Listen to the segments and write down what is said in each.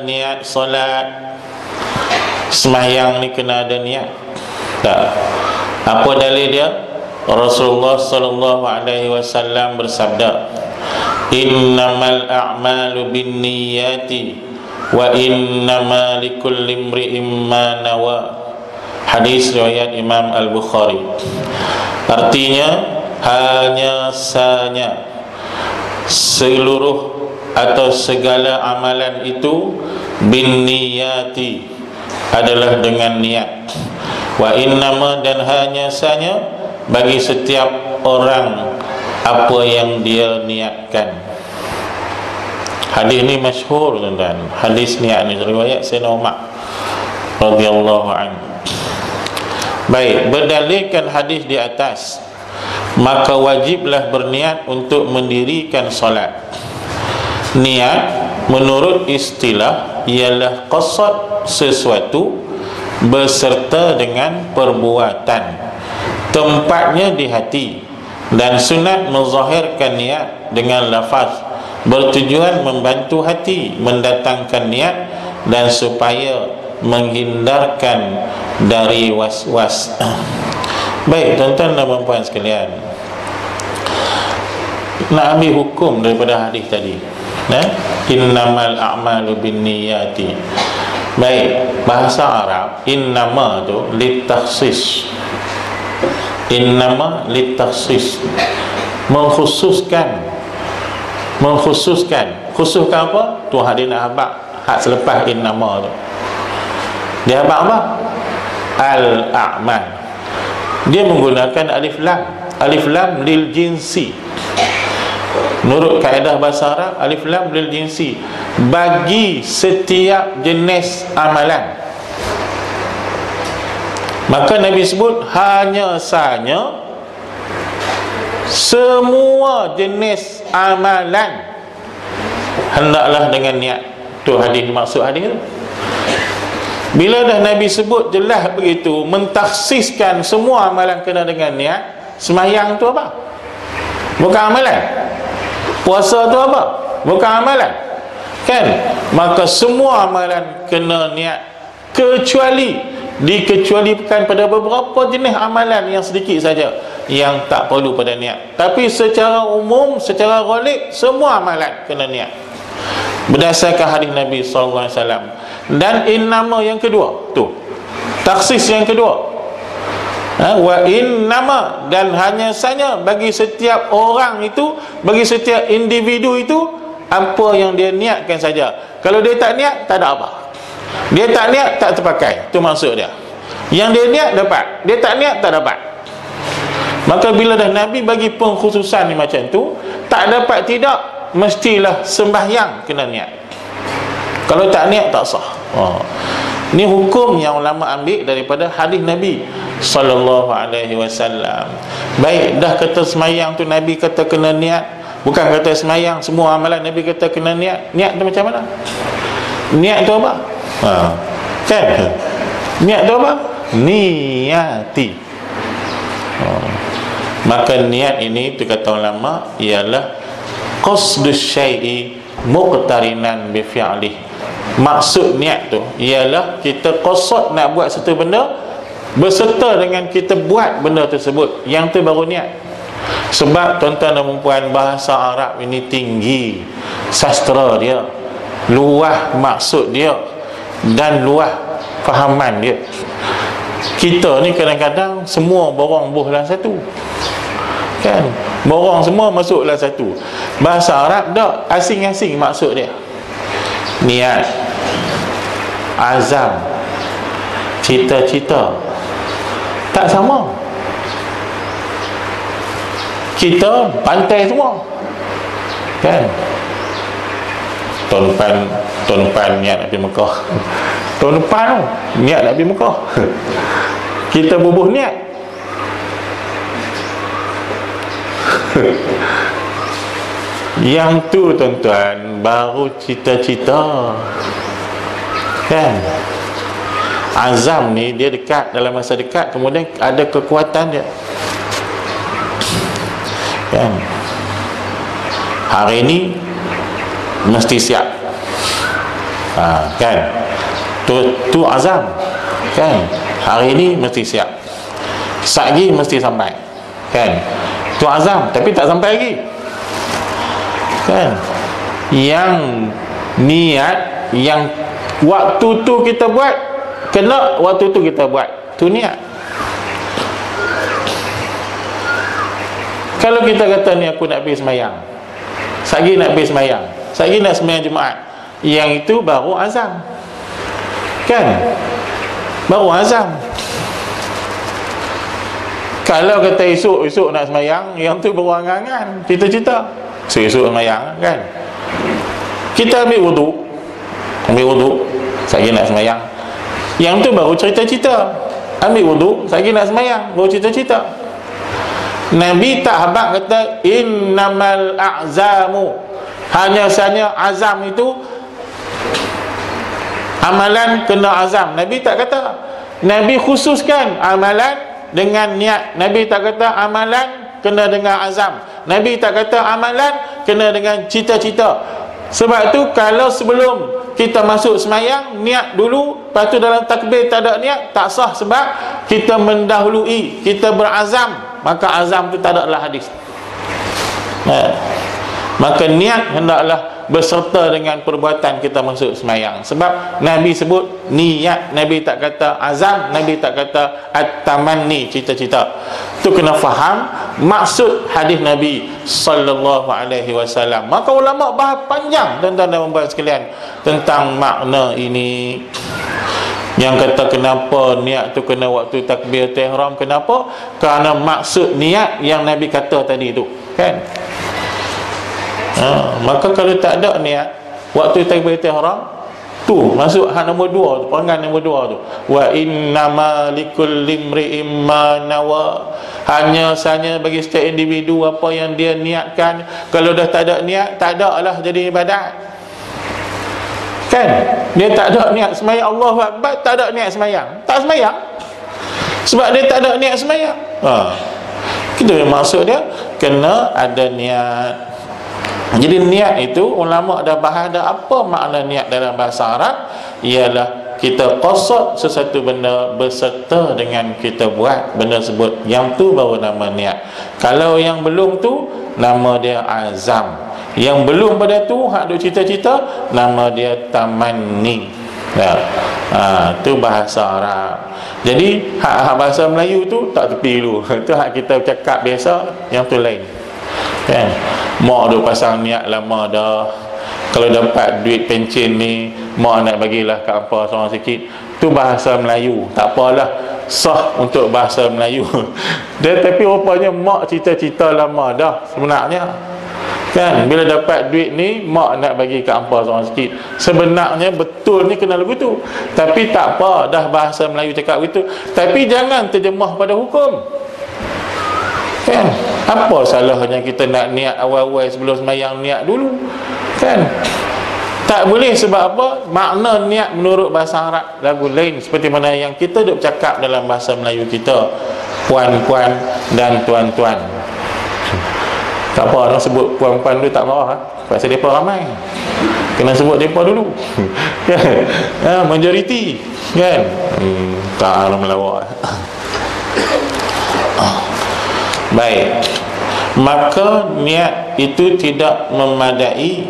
niat solat sembahyang ni kena ada niat? Tak. Apa dalil dia? Rasulullah sallallahu alaihi wasallam bersabda, innamal a'malu binniyati wa innama likulli imri'in ma nawa. Hadis riwayat Imam Al-Bukhari. Artinya hanya sahaja seluruh atau segala amalan itu binniyati adalah dengan niat. Wa innama dan hanya sahaja bagi setiap orang apa yang dia niatkan. Hadis ni masyhur tuan-tuan. Hadis niat ni riwayat Sayyidina Umar radhiyallahu anhu. Baik, berdalilkan hadis di atas, maka wajiblah berniat untuk mendirikan solat. Niat menurut istilah ialah qasad sesuatu beserta dengan perbuatan. Tempatnya di hati, dan sunat menzahirkan niat dengan lafaz bertujuan membantu hati mendatangkan niat dan supaya menghindarkan dari was-was. Baik tuan-tuan dan puan-puan sekalian, nak ambil hukum daripada hadis tadi, innamal a'malu binniyati. Baik, bahasa Arab innama tu litakhsis. Innama litakhsis, mengkhususkan. Khususkan apa? Tu hadis nak habaq hak selepas innama tu. Dia habaq apa? Al-a'mal. Dia menggunakan alif lam. Alif lam lil jinsi. Menurut kaedah bahasa Arab, alif lam lil jinsi, bagi setiap jenis amalan. Maka Nabi sebut hanya sahaja semua jenis amalan hendaklah dengan niat. Tu hadis, maksud hadis tu. Bila dah Nabi sebut jelas begitu, mentakhsiskan semua amalan kena dengan niat. Sembahyang tu apa? Bukan amalan. Puasa tu apa? Bukan amalan. Kan? Maka semua amalan kena niat, kecuali dikecualikan pada beberapa jenis amalan yang sedikit saja yang tak perlu pada niat. Tapi secara umum, secara ghalib, semua amalan kena niat berdasarkan hadis Nabi sallallahu alaihi wasallam. Dan innama yang kedua tu, taksis yang kedua, wa innama, dan hanya saja bagi setiap orang itu, bagi setiap individu itu, apa yang dia niatkan saja. Kalau dia tak niat, tak ada apa. Dia tak niat, tak terpakai. Itu maksud dia. Yang dia niat, dapat. Dia tak niat, tak dapat. Maka bila dah Nabi bagi pengkhususan ni macam tu, tak dapat tidak, mestilah sembahyang kena niat. Kalau tak niat, tak sah. Ni hukum yang ulama ambil daripada hadis Nabi sallallahu alaihi wasallam. Baik, dah kata sembahyang tu Nabi kata kena niat. Bukan kata sembahyang semua amalan Nabi kata kena niat. Niat tu macam mana? Niat tu apa? Kan? Niat tu apa? Niyati. Maka niat ini, tu kata ulama, ialah qasdus syai'i muqtarinan bi fi'lih. Maksud niat tu ialah kita qasad nak buat satu benda berserta dengan kita buat benda tersebut. Yang tu baru niat. Sebab tuan-tuan dan puan, bahasa Arab ini tinggi, sastra dia luah, maksud dia dan luah fahaman dia. Kita ni kadang-kadang semua borong buh dalam satu, kan? Borong semua masuk dalam satu. Bahasa Arab tak, asing-asing maksud dia. Niat, azam, cita-cita tak sama. Kita pantai semua, kan? Tahun depan niat nak pergi Mekah. Tahun depan tu niat nak pergi Mekah. Kita bubuh niat. Yang tu tuan-tuan baru cita-cita, kan? Azam ni dia dekat, dalam masa dekat, kemudian ada kekuatan dia, kan? Hari ni mesti siap, Kan, tu azam, kan. Hari ni mesti siap, satgi mesti sampai, kan. Tu azam, tapi tak sampai lagi, kan. Yang niat, yang waktu tu kita buat, kena waktu tu kita buat, tu niat. Kalau kita kata ni aku nak pergi semayang, satgi nak pergi semayang, satgi nak semayang Jumaat, yang itu baru azam, kan, baru azam. Kalau kata esok nak semayang, yang tu baru angan-angan, cita-cita esok semayang, kan. Kita ambil wudu, satgi nak semayang, yang tu baru cerita-cita. Ambil wudu, satgi nak semayang, baru cita-cita. Nabi tak habaq kata innamal a'zamu, hanya sahaja azam itu amalan kena azam. Nabi tak kata. Nabi khususkan amalan dengan niat. Nabi tak kata amalan kena dengan azam. Nabi tak kata amalan kena dengan cita-cita. Sebab tu kalau sebelum kita masuk semayang, niat dulu, lepas tu dalam takbir tak ada niat, tak sah, sebab kita mendahului, kita berazam, maka azam tu tak ada lah hadis. Maka niat hendaklah berserta dengan perbuatan kita masuk semayang. Sebab Nabi sebut niat, Nabi tak kata azam, Nabi tak kata at-tamanni, cita-cita. Tu kena faham maksud hadis Nabi sallallahu alaihi wasallam. Maka ulama bahas panjang tentang dan membahas sekalian tentang makna ini. Yang kata kenapa niat tu kena waktu takbir ihram, kenapa? Kerana maksud niat yang Nabi kata tadi tu, kan. Maka kalau tak ada niat waktu takbir ihram tu, masuk hak nombor 2 tu, perangan nombor 2 tu, wa innama likulli imri'in ma nawa, hanya sahaja bagi setiap individu apa yang dia niatkan. Kalau dah tak ada niat, tak ada lah jadi ibadat, kan. Dia tak ada niat semayang, Allahu Akbar, tak ada niat semayang, tak semayang, sebab dia tak ada niat semayang. Itu yang maksud dia, kena ada niat. Jadi niat itu ulama dah bahas dah apa makna niat dalam bahasa Arab. Ialah kita qasad sesuatu benda berserta dengan kita buat benda sebut, yang tu baru nama niat. Kalau yang belum tu, nama dia azam. Yang belum pada tu, hak duk cita-cita, nama dia tamanni. Tu bahasa Arab. Jadi hak bahasa Melayu tu tak tepi dulu. Tu hak kita cakap biasa, yang tu lain, kan. Mak duk pasang niat lama dah, kalau dapat duit pencen ni, mak nak bagilah kat apa seorang sikit. Tu bahasa Melayu, tak apalah, sah untuk bahasa Melayu. Dan tapi rupanya mak cita-cita lama dah sebenarnya, kan. Bila dapat duit ni, mak nak bagi kat apa seorang sikit. Sebenarnya betul ni kena begitu, tapi tak apa, dah bahasa Melayu cakap begitu. Tapi jangan terjemah pada hukum, kan. Apa salahnya kita nak niat awal-awal sebelum sembahyang, niat dulu, kan. Tak boleh, sebab apa? Makna niat menurut bahasa Arab lagu lain, seperti mana yang kita duk cakap dalam bahasa Melayu kita, puan-puan dan tuan-tuan. Tak apa, nak sebut puan-puan dulu tak marah, pasal mereka ramai, kena sebut mereka dulu. Majoriti, kan. Tak melawak. Baik, maka niat itu tidak memadai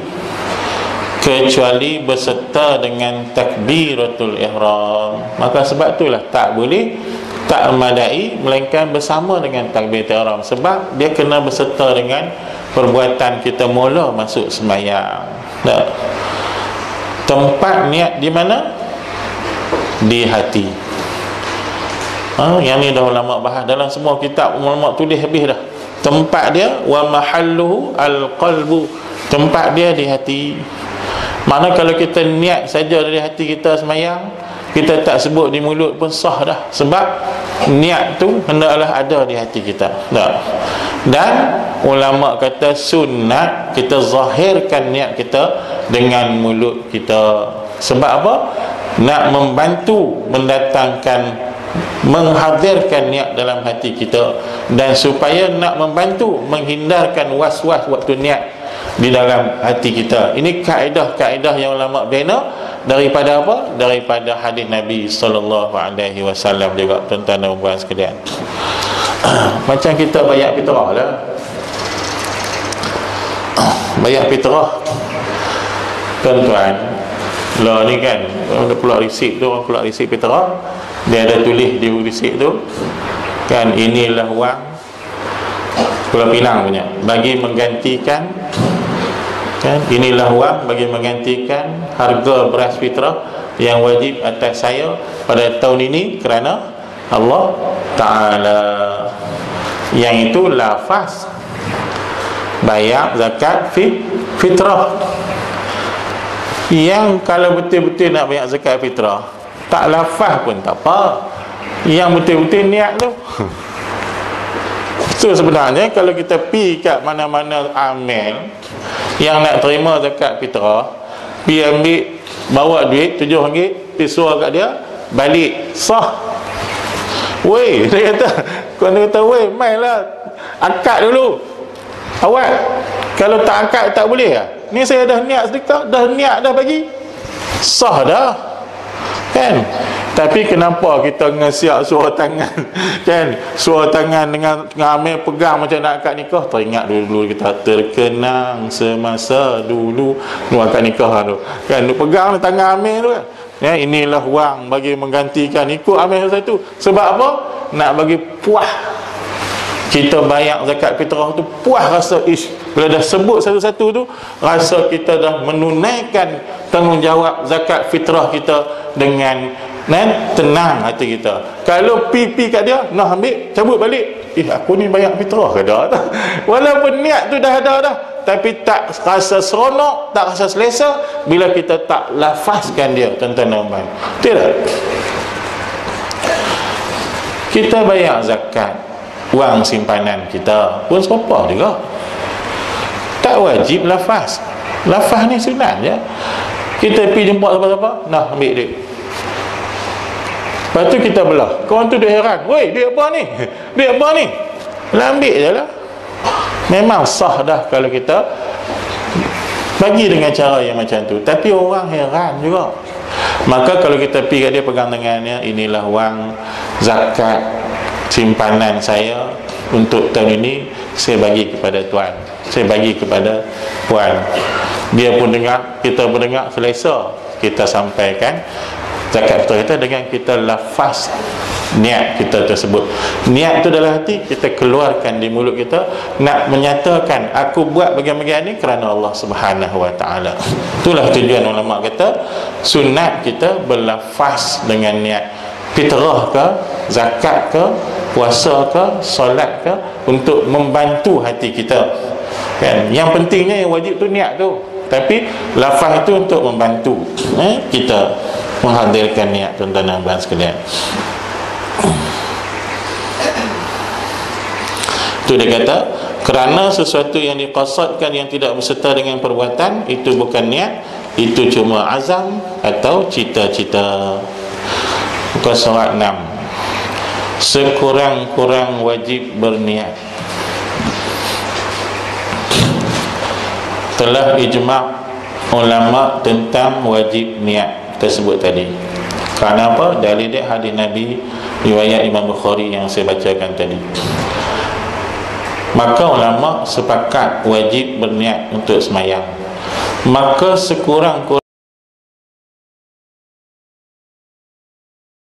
kecuali berserta dengan takbiratul ihram. Maka sebab itulah tak boleh, tak memadai, melainkan bersama dengan takbiratul ihram, sebab dia kena berserta dengan perbuatan kita mula masuk sembahyang. Tempat niat di mana? Di hati. Yang ni dah ulama bahas dalam semua kitab, ulama tulis habis dah. Tempat dia wa mahalluhu al-qalbu, tempat dia di hati. Makna kalau kita niat saja dari hati kita semayang, kita tak sebut di mulut pun sah dah, sebab niat tu hendaklah ada di hati kita. Dan ulama kata sunat kita zahirkan niat kita dengan mulut kita. Sebab apa? Nak membantu mendatangkan, menghadirkan niat dalam hati kita, dan supaya nak membantu menghindarkan was-was waktu niat di dalam hati kita. Ini kaedah-kaedah yang ulama bina daripada apa? Daripada hadis Nabi sallallahu alaihi wasallam juga, tuan-tuan dan puan sekalian. Macam kita bayar fitrah lah. Bayar fitrah, tuan-tuan, lah ni kan orang keluar resip tu, orang keluar resip fitrah, dia ada tulis di resip tu kan, inilah wang Pulau Pinang punya bagi menggantikan kan, inilah wang bagi menggantikan harga beras fitrah yang wajib atas saya pada tahun ini kerana Allah Ta'ala. Yang itu lafaz bayar zakat fitrah. Yang kalau betul-betul nak bayar zakat fitrah, tak lafaz pun tak apa, yang betul-betul niat tu. So sebenarnya kalau kita pi kat mana-mana amil yang nak terima zakat fitrah, pi ambil, bawa duit RM7, pi suruh kat dia, balik, sah. Weh, dia kata, kau kata, weh, mainlah akad dulu awak. Kalau tak akad tak boleh lah. Ni saya dah niat sedekah, dah niat dah bagi, sah dah kan. Tapi kenapa kita ngesiak suara tangan kan, suara tangan dengan amil pegang macam nak akad nikah. Teringat dulu kita terkenang semasa dulu akad nikah tu kan, pegang tangan amil tu kan. Ya, inilah wang bagi menggantikan, ikut amil satu. Sebab apa? Nak bagi puas. Kita bayar zakat fitrah tu puas rasa ish. Bila dah sebut satu-satu tu, rasa kita dah menunaikan tanggungjawab zakat fitrah kita dengan tenang hati kita. Kalau pi kat dia, nak ambil, cabut balik, aku ni bayar fitrah ke dah? Walaupun niat tu dah ada dah, tapi tak rasa seronok, tak rasa selesa bila kita tak lafazkan dia, tuan-tuan dan puan. Tidak. Kita bayar zakat wang simpanan kita pun serupa juga, tak wajib lafaz. Lafaz ni sunat je. Kita pergi jumpa siapa-siapa, nah ambil duit, lepas tu kita belah. Kawan tu dia heran, weh, duit apa ni? Duit apa ni? Lah ambil je lah. Memang sah dah kalau kita bagi dengan cara yang macam tu. Tapi orang heran juga. Maka kalau kita pergi kat dia, pegang tangannya, inilah wang zakat simpanan saya untuk tahun ini, saya bagi kepada tuan, saya bagi kepada puan. Dia pun dengar, kita pun dengar, selesa. Kita sampaikan zakat fitrah kita dengan kita lafaz niat kita tersebut. Niat tu dalam hati, kita keluarkan di mulut kita, nak menyatakan aku buat bagian-bagian ni kerana Allah Subhanahu Wa Ta'ala. Itulah tujuan ulama kata sunat kita berlafaz dengan niat fitrah ke, zakat ke, puasa ke, solat ke, untuk membantu hati kita kan. Yang pentingnya, yang wajib tu niat tu, tapi lafaz itu untuk membantu kita menghadirkan niat, tuan-tuan dan puan sekalian. Itu dia kata, kerana sesuatu yang diqasadkan yang tidak berserta dengan perbuatan, itu bukan niat, itu cuma azam atau cita-cita. Muka surat 6. Sekurang-kurang wajib berniat. Telah ijma' ulama tentang wajib niat tersebut tadi. Kerana apa? Dalil dia hadis Nabi riwayat Imam Bukhari yang saya bacakan tadi. Maka ulama sepakat wajib berniat untuk semayang. Maka sekurang-kurang